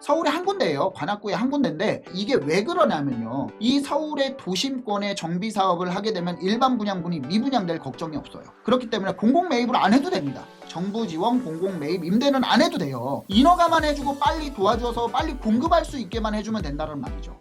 서울에 한 군데예요. 관악구에 한 군데인데 이게 왜 그러냐면요, 이 서울의 도심권에 정비 사업을 하게 되면 일반 분양분이 미분양될 걱정이 없어요. 그렇기 때문에 공공 매입을 안 해도 됩니다. 정부 지원 공공 매입 임대는 안 해도 돼요. 인허가만 해주고 빨리 도와줘서 빨리 공급할 수 있게만 해주면 된다는 말이죠.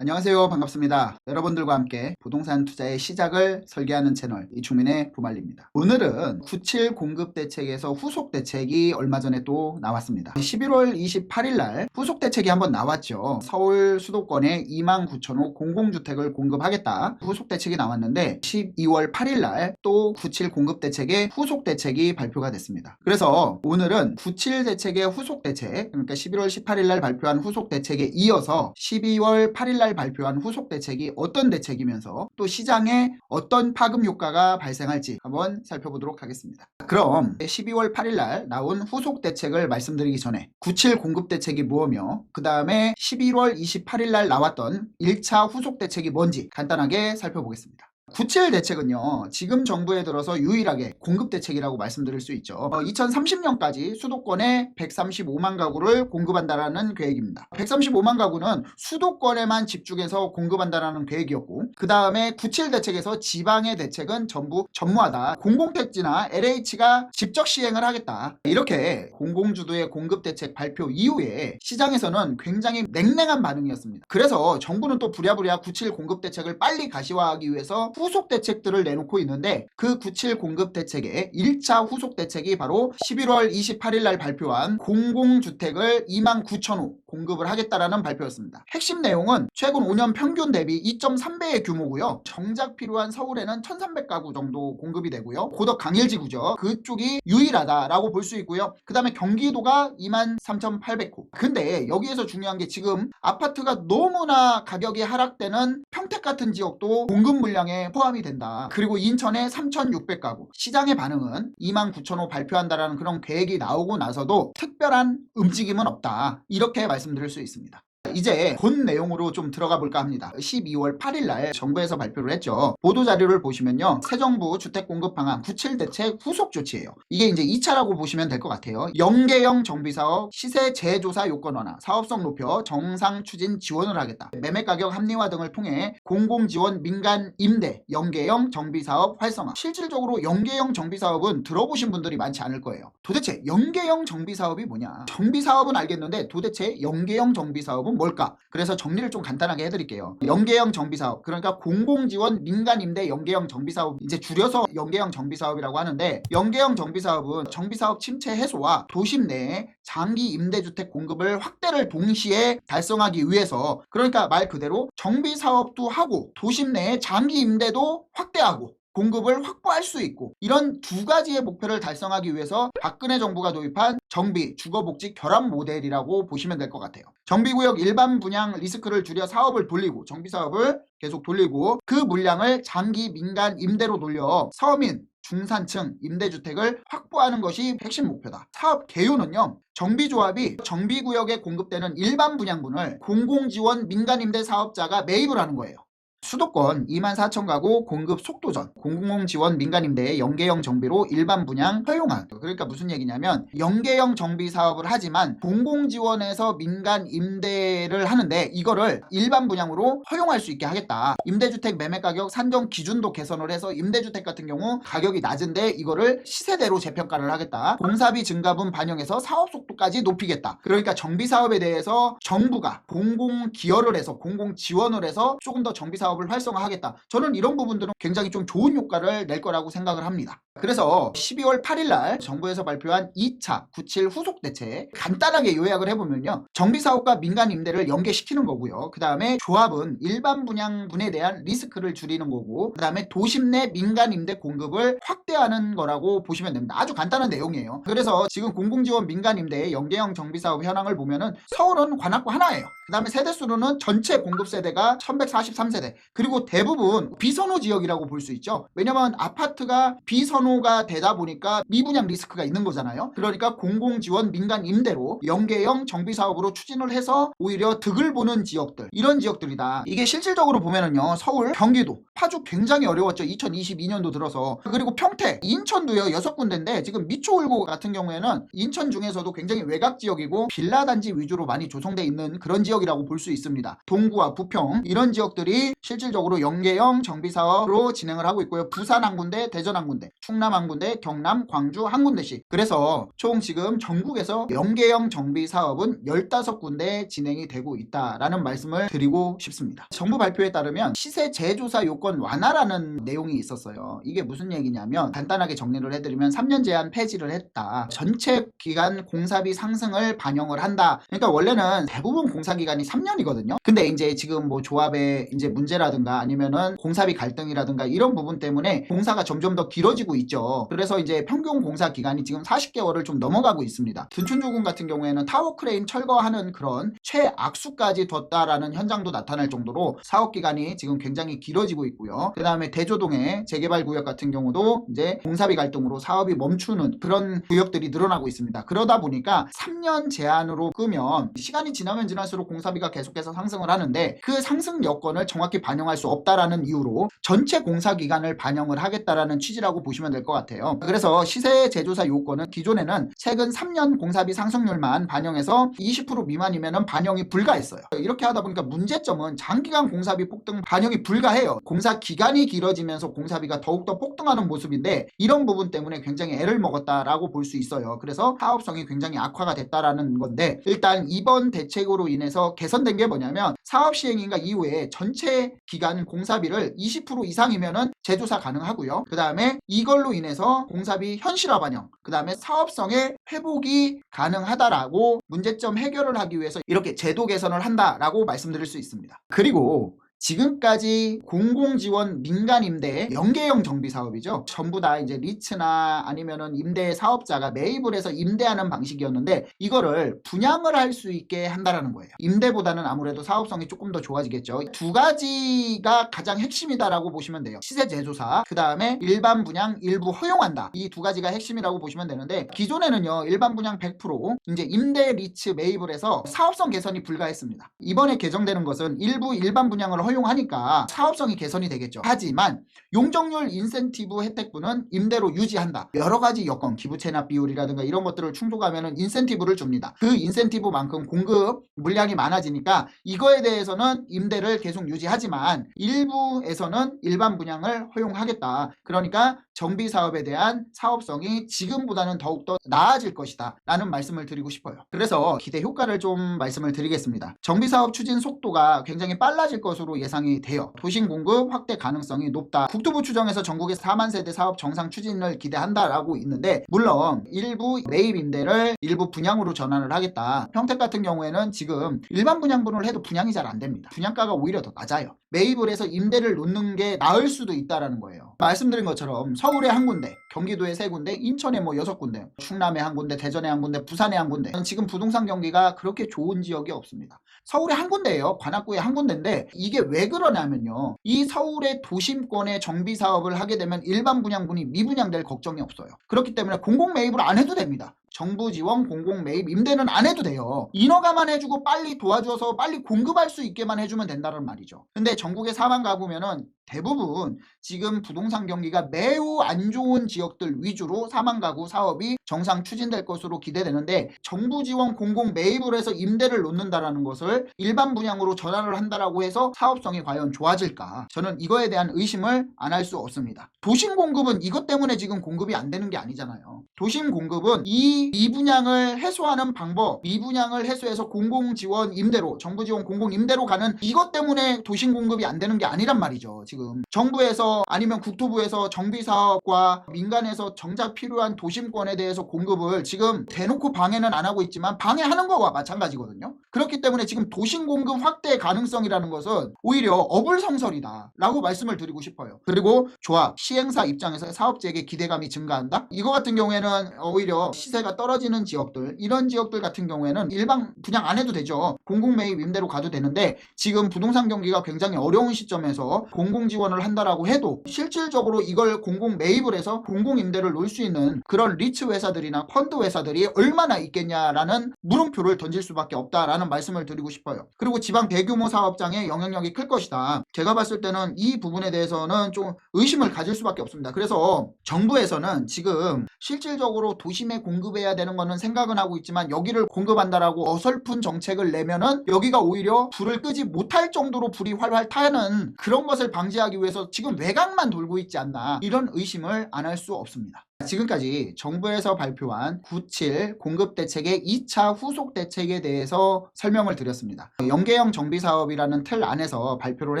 안녕하세요. 반갑습니다. 여러분들과 함께 부동산 투자의 시작을 설계하는 채널 이충민의 부말리입니다. 오늘은 97 공급 대책에서 후속 대책이 얼마 전에 또 나왔습니다. 11월 28일 날 후속 대책이 한번 나왔죠. 서울 수도권에 29,000호 공공주택을 공급하겠다 후속 대책이 나왔는데 12월 8일 날 또 97 공급 대책의 후속 대책이 발표가 됐습니다. 그래서 오늘은 97 대책의 후속 대책, 그러니까 11월 18일 날 발표한 후속 대책에 이어서 12월 8일 날 발표한 후속 대책이 어떤 대책이면서 또 시장에 어떤 파급 효과가 발생할지 한번 살펴보도록 하겠습니다. 그럼 12월 8일 날 나온 후속 대책을 말씀드리기 전에 97 공급 대책이 무엇이며 그 다음에 11월 28일 날 나왔던 1차 후속 대책이 뭔지 간단하게 살펴보겠습니다. 97 대책은요, 지금 정부에 들어서 유일하게 공급 대책이라고 말씀드릴 수 있죠. 2030년까지 수도권에 135만 가구를 공급한다라는 계획입니다. 135만 가구는 수도권에만 집중해서 공급한다라는 계획이었고, 그 다음에 97 대책에서 지방의 대책은 전부 전무하다. 공공택지나 LH가 직접 시행을 하겠다. 이렇게 공공주도의 공급 대책 발표 이후에 시장에서는 굉장히 냉랭한 반응이었습니다. 그래서 정부는 또 부랴부랴 97 공급 대책을 빨리 가시화하기 위해서 후속 대책들을 내놓고 있는데, 그 97 공급 대책의 1차 후속 대책이 바로 11월 28일 날 발표한 공공주택을 29,000호 공급을 하겠다라는 발표였습니다. 핵심 내용은 최근 5년 평균 대비 2.3배의 규모고요. 정작 필요한 서울에는 1,300가구 정도 공급이 되고요. 고덕 강일지구죠. 그쪽이 유일하다라고 볼 수 있고요. 그 다음에 경기도가 23,800호. 근데 여기에서 중요한 게 지금 아파트가 너무나 가격이 하락되는 평택 같은 지역도 공급 물량에 포함이 된다. 그리고 인천에 3,600가구. 시장의 반응은 29,000호 발표한다라는 그런 계획이 나오고 나서도 특별한 움직임은 없다. 이렇게 말씀드릴 수 있습니다. 이제 본 내용으로 좀 들어가 볼까 합니다. 12월 8일 날 정부에서 발표를 했죠. 보도자료를 보시면요, 새정부 주택공급방안 97 대책 후속 조치예요. 이게 이제 2차라고 보시면 될 것 같아요. 연계형 정비사업 시세 재조사 요건 완화, 사업성 높여 정상 추진 지원을 하겠다. 매매가격 합리화 등을 통해 공공지원 민간 임대 연계형 정비사업 활성화. 실질적으로 연계형 정비사업은 들어보신 분들이 많지 않을 거예요. 도대체 연계형 정비사업이 뭐냐? 정비사업은 알겠는데 도대체 연계형 정비사업은 뭘까? 그래서 정리를 좀 간단하게 해드릴게요. 연계형 정비사업, 그러니까 공공지원 민간임대 연계형 정비사업, 이제 줄여서 연계형 정비사업이라고 하는데, 연계형 정비사업은 정비사업 침체 해소와 도심 내에 장기 임대주택 공급을 확대를 동시에 달성하기 위해서, 그러니까 말 그대로 정비사업도 하고 도심 내에 장기 임대도 확대하고 공급을 확보할 수 있고, 이런 두 가지의 목표를 달성하기 위해서 박근혜 정부가 도입한 정비, 주거복지 결합 모델이라고 보시면 될 것 같아요. 정비구역 일반 분양 리스크를 줄여 사업을 돌리고, 정비사업을 계속 돌리고, 그 물량을 장기 민간 임대로 돌려 서민, 중산층 임대주택을 확보하는 것이 핵심 목표다. 사업 개요는요, 정비조합이 정비구역에 공급되는 일반 분양분을 공공지원 민간임대 사업자가 매입을 하는 거예요. 수도권 24,000가구 공급 속도전, 공공지원 민간임대의 연계형 정비로 일반 분양 허용한. 그러니까 무슨 얘기냐면, 연계형 정비 사업을 하지만 공공지원에서 민간임대를 하는데 이거를 일반 분양으로 허용할 수 있게 하겠다. 임대주택 매매가격 산정 기준도 개선을 해서 임대주택 같은 경우 가격이 낮은데 이거를 시세대로 재평가를 하겠다. 공사비 증가분 반영해서 사업 속도까지 높이겠다. 그러니까 정비사업에 대해서 정부가 공공기여를 해서 공공지원을 해서 조금 더 정비사업 사업을 활성화하겠다. 저는 이런 부분들은 굉장히 좀 좋은 효과를 낼 거라고 생각을 합니다. 그래서 12월 8일 날 정부에서 발표한 2차 97 후속 대책 간단하게 요약을 해보면요, 정비사업과 민간 임대를 연계시키는 거고요. 그 다음에 조합은 일반 분양분에 대한 리스크를 줄이는 거고, 그 다음에 도심 내 민간 임대 공급을 확대하는 거라고 보시면 됩니다. 아주 간단한 내용이에요. 그래서 지금 공공지원 민간 임대의 연계형 정비사업 현황을 보면은 서울은 관악구 하나예요. 그 다음에 세대수로는 전체 공급세대가 1143세대, 그리고 대부분 비선호 지역이라고 볼 수 있죠. 왜냐면 아파트가 비선호 분호가 되다 보니까 미분양 리스크가 있는 거잖아요. 그러니까 공공지원 민간 임대로 연계형 정비사업으로 추진을 해서 오히려 득을 보는 지역들, 이런 지역들이다. 이게 실질적으로 보면은요, 서울, 경기도, 파주 굉장히 어려웠죠. 2022년도 들어서. 그리고 평택, 인천도요 6군데인데 지금 미추홀구 같은 경우에는 인천 중에서도 굉장히 외곽 지역이고 빌라 단지 위주로 많이 조성돼 있는 그런 지역이라고 볼 수 있습니다. 동구와 부평 이런 지역들이 실질적으로 연계형 정비사업으로 진행을 하고 있고요. 부산 한 군데, 대전 한 군데, 충남 한 군데, 경남, 광주 한 군데씩. 그래서 총 지금 전국에서 연계형 정비사업은 15군데 진행이 되고 있다라는 말씀을 드리고 싶습니다. 정부 발표에 따르면 시세 재조사 요건 완화라는 내용이 있었어요. 이게 무슨 얘기냐면 간단하게 정리를 해드리면 3년 제한 폐지를 했다. 전체 기간 공사비 상승을 반영을 한다. 그러니까 원래는 대부분 공사기간이 3년이거든요. 근데 이제 지금 뭐 조합의 이제 문제라든가 아니면은 공사비 갈등이라든가 이런 부분 때문에 공사가 점점 더 길어지고 있죠. 그래서 이제 평균 공사 기간이 지금 40개월을 좀 넘어가고 있습니다. 둔촌조금 같은 경우에는 타워 크레인 철거하는 그런 최악수까지 뒀다라는 현장도 나타날 정도로 사업 기간이 지금 굉장히 길어지고 있고요. 그 다음에 대조동의 재개발 구역 같은 경우도 이제 공사비 갈등으로 사업이 멈추는 그런 구역들이 늘어나고 있습니다. 그러다 보니까 3년 제한으로 끄면 시간이 지나면 지날수록 공사비가 계속해서 상승을 하는데 그 상승 여건을 정확히 반영할 수 없다라는 이유로 전체 공사 기간을 반영을 하겠다라는 취지라고 보시면 될 것 같아요. 그래서 시세 재조사 요건은 기존에는 최근 3년 공사비 상승률만 반영해서 20% 미만이면 반영이 불가했어요. 이렇게 하다 보니까 문제점은 장기간 공사비 폭등 반영이 불가해요. 공사 기간이 길어지면서 공사비가 더욱더 폭등하는 모습인데 이런 부분 때문에 굉장히 애를 먹었다라고 볼 수 있어요. 그래서 사업성이 굉장히 악화가 됐다라는 건데 일단 이번 대책으로 인해서 개선된 게 뭐냐면 사업 시행인가 이후에 전체 기간 공사비를 20% 이상이면은 재조사 가능하고요. 그 다음에 이걸로 인해서 공사비 현실화 반영, 그 다음에 사업성의 회복이 가능하다라고 문제점 해결을 하기 위해서 이렇게 제도 개선을 한다라고 말씀드릴 수 있습니다. 그리고 지금까지 공공지원 민간임대 연계형 정비사업이죠. 전부 다 이제 리츠나 아니면은 임대 사업자가 매입을 해서 임대하는 방식이었는데 이거를 분양을 할 수 있게 한다라는 거예요. 임대보다는 아무래도 사업성이 조금 더 좋아지겠죠. 두 가지가 가장 핵심이다라고 보시면 돼요. 시세 재조사, 그 다음에 일반 분양 일부 허용한다. 이 두 가지가 핵심이라고 보시면 되는데 기존에는요 일반 분양 100% 이제 임대 리츠 매입을 해서 사업성 개선이 불가했습니다. 이번에 개정되는 것은 일부 일반 분양을 허용하니까 사업성이 개선이 되겠죠. 하지만 용적률 인센티브 혜택분은 임대로 유지한다. 여러 가지 여건, 기부 체납 비율이라든가 이런 것들을 충족하면 인센티브를 줍니다. 그 인센티브만큼 공급 물량이 많아지니까 이거에 대해서는 임대를 계속 유지하지만 일부에서는 일반 분양을 허용하겠다. 그러니까 정비 사업에 대한 사업성이 지금보다는 더욱더 나아질 것이다 라는 말씀을 드리고 싶어요. 그래서 기대 효과를 좀 말씀을 드리겠습니다. 정비 사업 추진 속도가 굉장히 빨라질 것으로 예상이 돼요. 도심 공급 확대 가능성이 높다. 국토부 추정에서 전국의 4만 세대 사업 정상 추진을 기대한다라고 있는데 물론 일부 매입 임대를 일부 분양으로 전환을 하겠다. 평택 같은 경우에는 지금 일반 분양분을 해도 분양이 잘 안 됩니다. 분양가가 오히려 더 낮아요. 매입을 해서 임대를 놓는 게 나을 수도 있다라는 거예요. 말씀드린 것처럼 서울에 한 군데, 경기도에 3군데, 인천에 뭐 6군데, 충남에 한 군데, 대전에 한 군데, 부산에 한 군데. 지금 부동산 경기가 그렇게 좋은 지역이 없습니다. 서울에 한 군데예요. 관악구에 한 군데인데 이게 왜 그러냐면요. 이 서울의 도심권에 정비 사업을 하게 되면 일반 분양분이 미분양될 걱정이 없어요. 그렇기 때문에 공공 매입을 안 해도 됩니다. 정부 지원 공공 매입 임대는 안 해도 돼요. 인허가만 해주고 빨리 도와줘서 빨리 공급할 수 있게만 해주면 된다는 말이죠. 근데 전국에 4만 가보면은 대부분 지금 부동산 경기가 매우 안 좋은 지역들 위주로 4만 가구 사업이 정상 추진될 것으로 기대되는데 정부 지원 공공 매입을 해서 임대를 놓는다라는 것을 일반 분양으로 전환을 한다라고 해서 사업성이 과연 좋아질까? 저는 이거에 대한 의심을 안 할 수 없습니다. 도심 공급은 이것 때문에 지금 공급이 안 되는 게 아니잖아요. 도심 공급은 이 미분양을 해소하는 방법, 미분양을 해소해서 공공 지원 임대로, 정부 지원 공공 임대로 가는 이것 때문에 도심 공급이 안 되는 게 아니란 말이죠. 지금 정부에서 아니면 국토부에서 정비 사업과 민간에서 정작 필요한 도심권에 대해서 공급을 지금 대놓고 방해는 안 하고 있지만 방해하는 거와 마찬가지거든요. 그렇기 때문에 지금 도심 공급 확대 가능성이라는 것은 오히려 어불성설이다 라고 말씀을 드리고 싶어요. 그리고 조합, 시행사 입장에서 사업자에게 기대감이 증가한다? 이거 같은 경우에는 오히려 시세가 떨어지는 지역들, 이런 지역들 같은 경우에는 일반 분양 안 해도 되죠. 공공 매입 임대로 가도 되는데 지금 부동산 경기가 굉장히 어려운 시점에서 공공 공공 지원을 한다라고 해도 실질적으로 이걸 공공 매입을 해서 공공 임대를 놓을 수 있는 그런 리츠 회사들이나 펀드 회사들이 얼마나 있겠냐라는 물음표를 던질 수밖에 없다라는 말씀을 드리고 싶어요. 그리고 지방 대규모 사업장의 영향력이 클 것이다. 제가 봤을 때는 이 부분에 대해서는 좀 의심을 가질 수밖에 없습니다. 그래서 정부에서는 지금 실질적으로 도심에 공급해야 되는 거는 생각은 하고 있지만 여기를 공급한다라고 어설픈 정책을 내면은 여기가 오히려 불을 끄지 못할 정도로 불이 활활 타는 그런 것을 방지하기 위해서 지금 외곽만 돌고 있지 않나, 이런 의심을 안 할 수 없습니다. 지금까지 정부에서 발표한 97 공급대책의 2차 후속 대책에 대해서 설명을 드렸습니다. 연계형 정비사업이라는 틀 안에서 발표를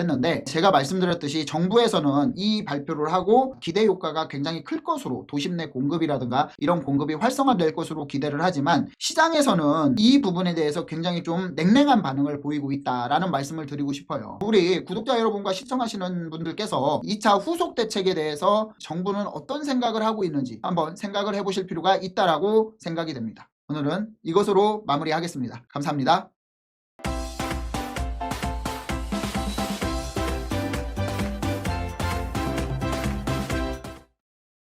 했는데, 제가 말씀드렸듯이 정부에서는 이 발표를 하고 기대 효과가 굉장히 클 것으로, 도심 내 공급이라든가 이런 공급이 활성화될 것으로 기대를 하지만 시장에서는 이 부분에 대해서 굉장히 좀 냉랭한 반응을 보이고 있다라는 말씀을 드리고 싶어요. 우리 구독자 여러분과 시청하시는 분들께서 2차 후속 대책에 대해서 정부는 어떤 생각을 하고 있는지 한번 생각을 해보실 필요가 있다라고 생각이 됩니다. 오늘은 이것으로 마무리하겠습니다. 감사합니다.